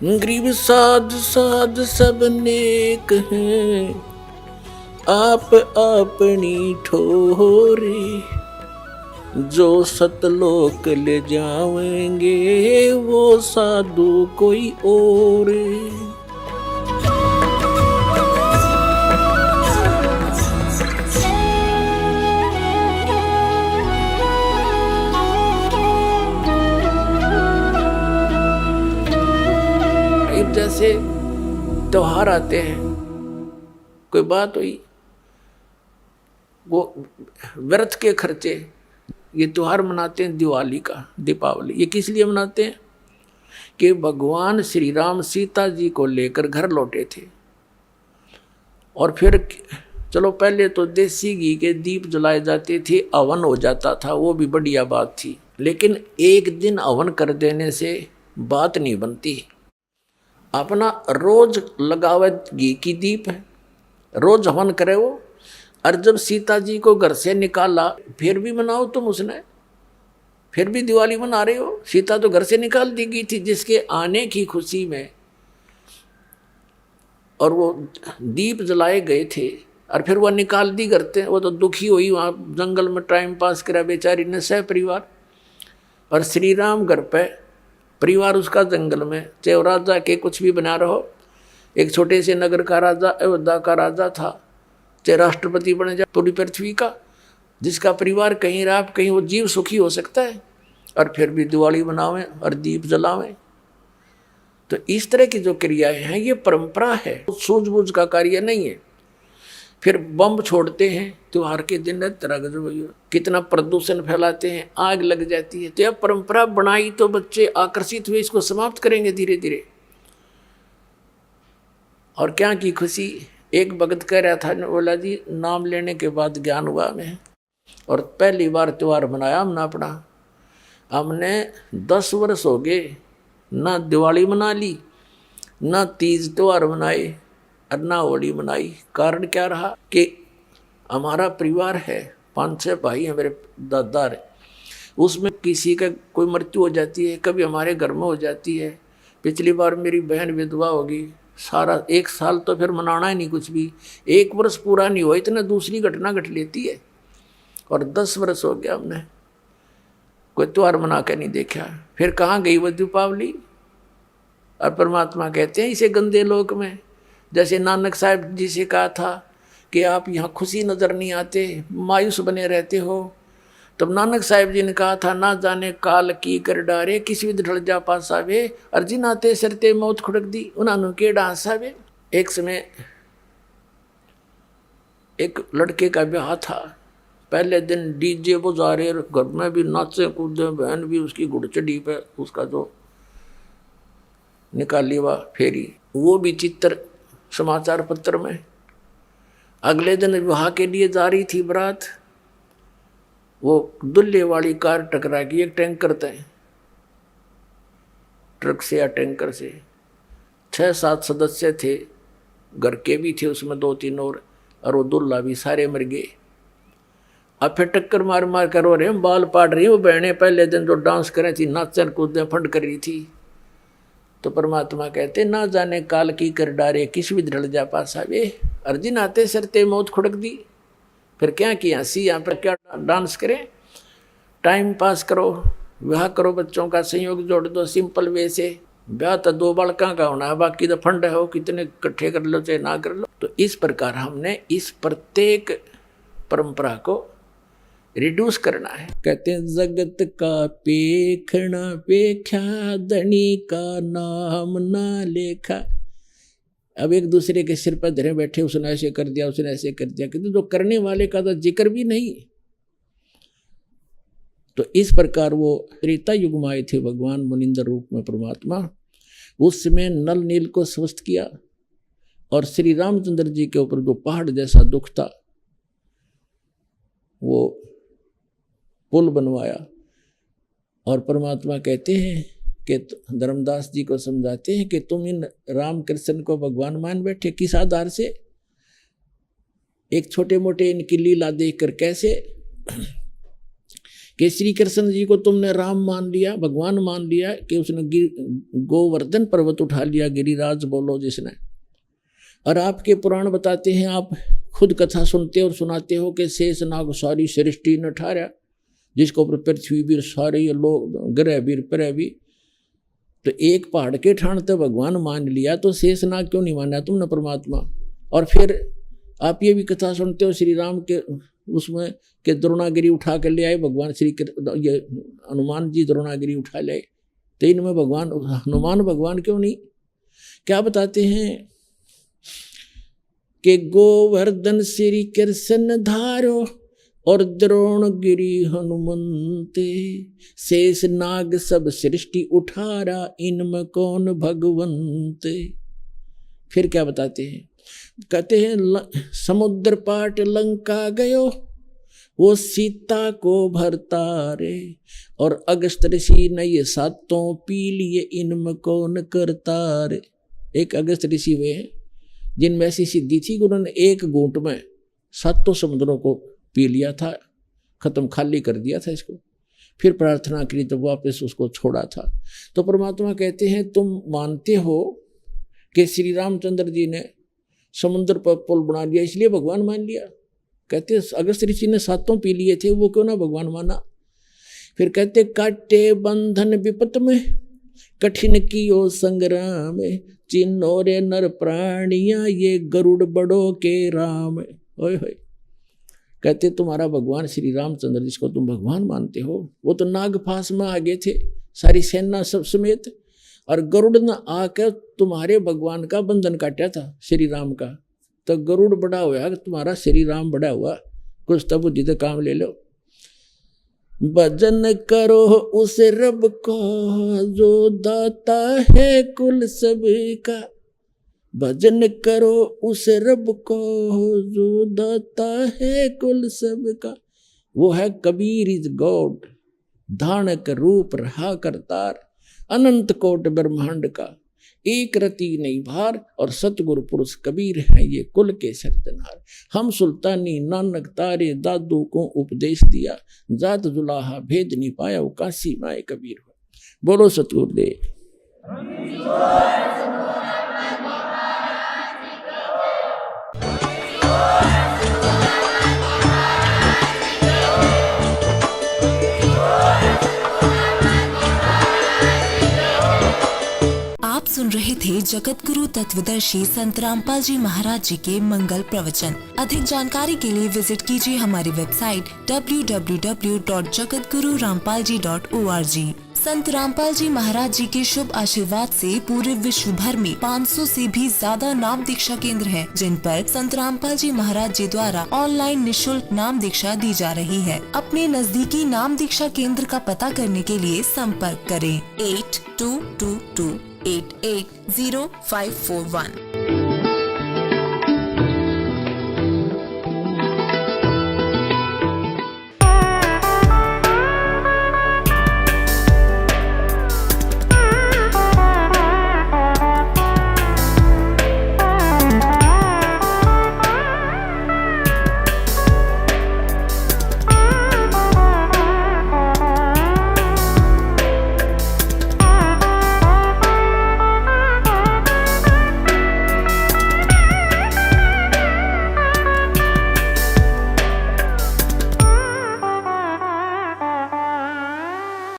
गरीब साध साध सब नेक हैं, आप अपनी ठोरे, जो सतलोक ले जाएंगे वो साधु कोई और। जैसे त्योहार आते हैं, कोई बात हुई, वो व्रत के खर्चे, ये त्योहार मनाते हैं दिवाली का, दीपावली, ये किस लिए मनाते हैं कि भगवान श्री राम सीता जी को लेकर घर लौटे थे। और फिर चलो पहले तो देसी घी के दीप जलाए जाते थे, हवन हो जाता था, वो भी बढ़िया बात थी, लेकिन एक दिन हवन कर देने से बात नहीं बनती। अपना रोज लगावे घी की दीप है, रोज हवन करे वो। और जब सीता जी को घर से निकाला, फिर भी मनाओ तुम उसने, फिर भी दिवाली मना रहे हो। सीता तो घर से निकाल दी गई थी जिसके आने की खुशी में, और वो दीप जलाए गए थे, और फिर वह निकाल दी करते। वो तो दुखी हुई, वहाँ जंगल में टाइम पास करा बेचारी ने सह परिवार। और श्री राम घर पे, परिवार उसका जंगल में, चाहे राजा के कुछ भी बना रहो, एक छोटे से नगर का राजा, अयोध्या का राजा था, चाहे राष्ट्रपति बने जाए पूरी पृथ्वी का, जिसका परिवार कहीं रहा कहीं वो जीव सुखी हो सकता है, और फिर भी दिवाली मनावें और दीप जलावें। तो इस तरह की जो क्रियाएं हैं ये परंपरा है, सूझबूझ का कार्य नहीं है। फिर बम छोड़ते हैं त्योहार के दिन, तरह कितना प्रदूषण फैलाते हैं, आग लग जाती है। तो यह परंपरा बनाई तो बच्चे आकर्षित हुए, इसको समाप्त करेंगे धीरे धीरे। और क्या की खुशी, एक भगत कह रहा था, बोला जी नाम लेने के बाद ज्ञान हुआ हमें, और पहली बार त्योहार मनाया हमने अपना। हमने 10 वर्ष हो गए ना दिवाली मना ली, ना तीज त्योहार मनाए, और ना होली मनाई। कारण क्या रहा कि हमारा परिवार है, 5-6 भाई हैं, मेरे दादा है, उसमें किसी का कोई मृत्यु हो जाती है, कभी हमारे घर में हो जाती है। पिछली बार मेरी बहन विधवा होगी, सारा 1 साल तो फिर मनाना ही नहीं कुछ भी, 1 वर्ष पूरा नहीं हुआ इतना दूसरी घटना घट लेती है। और 10 वर्ष हो गया हमने कोई त्योहार मना के नहीं देखा। फिर कहाँ गई वो दीपावली। और परमात्मा कहते हैं इसे गंदे लोक में, जैसे नानक साहब जी से कहा था कि आप यहाँ खुशी नज़र नहीं आते, मायूस बने रहते हो। तब नानक साहब जी ने कहा था, ना जाने काल की कर डारे, किसी भी ढल जा पासावे, अर्जी नाते सरते मौत खुड़क दी, उन्होंने के डांसावे। एक समय एक लड़के का ब्याह था, पहले दिन डीजे बजा रहे, घर में भी नाचे कूदे, बहन भी उसकी घुड़चड़ी पे उसका जो निकाली हुआ फेरी, वो भी चित्र समाचार पत्र में। अगले दिन विवाह के लिए जा रही थी बारात, वो दुल्हे वाली कार टकरा गई एक टैंकर से, ट्रक से या टैंकर से। 6-7 सदस्य थे, घर के भी थे उसमें 2-3 और वो दुल्हा भी, सारे मर गए। अब फिर टक्कर मार मार कर रो रहे हैं, बाल पाट रही, वो बहनें पहले दिन जो डांस कर रही थी, नाचन कूदने फंड कर रही थी। तो परमात्मा कहते, ना जाने काल की कर डारे, किस भी ढल जा पासा वे, अर्जुन आते सरते मौत खुड़क दी। फिर क्या किया, हंसी यहाँ पर क्या डांस करें, टाइम पास करो, विवाह करो, बच्चों का संयोग जोड़ दो सिंपल वे से। ब्याह तो 2 बालका का होना है, बाकी तो फंड है, हो कितने इकट्ठे कर लो चाहे ना कर लो। तो इस प्रकार हमने इस प्रत्येक परंपरा को रिड्यूस करना है। कहते हैं जगत का पेखना पेख्या, धनी का नाम ना लेखा। अब एक दूसरे के सिर पर धरे बैठे, उसने ऐसे कर दिया, उसने ऐसे कर दिया, किंतु जो करने वाले का तो जिक्र भी नहीं। तो इस प्रकार वो त्रेता युग में आए थे भगवान मुनिंदर रूप में परमात्मा। उस समय नल नील को स्वस्थ किया, और श्री रामचंद्र जी के ऊपर जो पहाड़ जैसा दुख था वो पुल बनवाया। और परमात्मा कहते हैं कि धर्मदास जी को समझाते हैं कि तुम इन राम कृष्ण को भगवान मान बैठे, किस आधार से, एक छोटे मोटे इनकी लीला देखकर कैसे कि श्री कृष्ण जी को तुमने राम मान लिया, भगवान मान लिया, कि उसने गोवर्धन पर्वत उठा लिया, गिरिराज बोलो जिसने। और आपके पुराण बताते हैं, आप खुद कथा सुनते और सुनाते हो कि शेष नाग सारी सृष्टि ने ठारा, जिसको ऊपर पृथ्वी भी सारे ये लोग ग्रह भी प्रह भी, तो एक पहाड़ के ठाणते भगवान मान लिया, तो शेष नाग क्यों नहीं माना तुमने परमात्मा? और फिर आप ये भी कथा सुनते हो श्री राम के उसमें कि द्रोणागिरी उठा कर ले आए भगवान ये हनुमान जी द्रोणागिरी उठा ले, तो इनमें भगवान हनुमान भगवान क्यों नहीं? क्या बताते हैं कि गोवर्धन श्री कृष्ण धारो और द्रोणगिरी हनुमंते, शेष नाग सब सृष्टि उठारा, इनमें कौन भगवंते। फिर क्या बताते हैं, कहते हैं समुद्र पाट लंका गयो, वो सीता को भरतारे, और अगस्त ऋषि ने ये सातों पी लिए, इनमें कौन करतारे। एक अगस्त ऋषि वे हैं जिनमें ऐसी सिद्धि थी कि उन्होंने एक घूंट में सातों समुद्रों को पी लिया था, खत्म खाली कर दिया था इसको, फिर प्रार्थना करी तो वापस उसको छोड़ा था। तो परमात्मा कहते हैं तुम मानते हो कि श्री रामचंद्र जी ने समुद्र पर पुल बना लिया इसलिए भगवान मान लिया। कहते अगस्त ऋषि ने सातों पी लिए थे, वो क्यों ना भगवान माना। फिर कहते काटे बंधन विपत में, कठिन कियो संग्राम, चिन्हो रे नर प्राणिया, ये गरुड़ बड़ो के राम। ओए होए, कहते तुम्हारा भगवान श्री रामचंद्र जिसको तुम भगवान मानते हो, वो तो नागफास में आ गए थे सारी सेना सब समेत, और गरुड़ ने आकर तुम्हारे भगवान का बंधन काटा था श्री राम का। तो गरुड़ बड़ा हुआ, तुम्हारा श्री राम बड़ा हुआ, कुछ तो बुद्धि तो काम ले लो। भजन करो उस रब को जो दाता है कुल सबका, भजन करो उस रब को जो दाता है कुल सबका, वो है कबीर इज गॉड, धानक रूप रहा करतार, अनंत कोट ब्रह्मांड का, एक रति नहीं भार, और सतगुरु पुरुष कबीर है ये कुल के सरजनार। हम सुल्तानी नानक तारे दादू को उपदेश दिया, जात जुलाहा भेद नहीं पाया, वो काशी माए कबीर हो। बोलो सतगुरुदेव। आप सुन रहे थे जगत गुरु तत्वदर्शी संत रामपाल जी महाराज जी के मंगल प्रवचन। अधिक जानकारी के लिए विजिट कीजिए हमारी वेबसाइट www.jagatgururampalji.org। संत रामपाल जी महाराज जी के शुभ आशीर्वाद से पूरे विश्व भर में 500 से भी ज्यादा नाम दीक्षा केंद्र हैं, जिन पर संत रामपाल जी महाराज जी द्वारा ऑनलाइन निशुल्क नाम दीक्षा दी जा रही है। अपने नजदीकी नाम दीक्षा केंद्र का पता करने के लिए संपर्क करें 8222880541।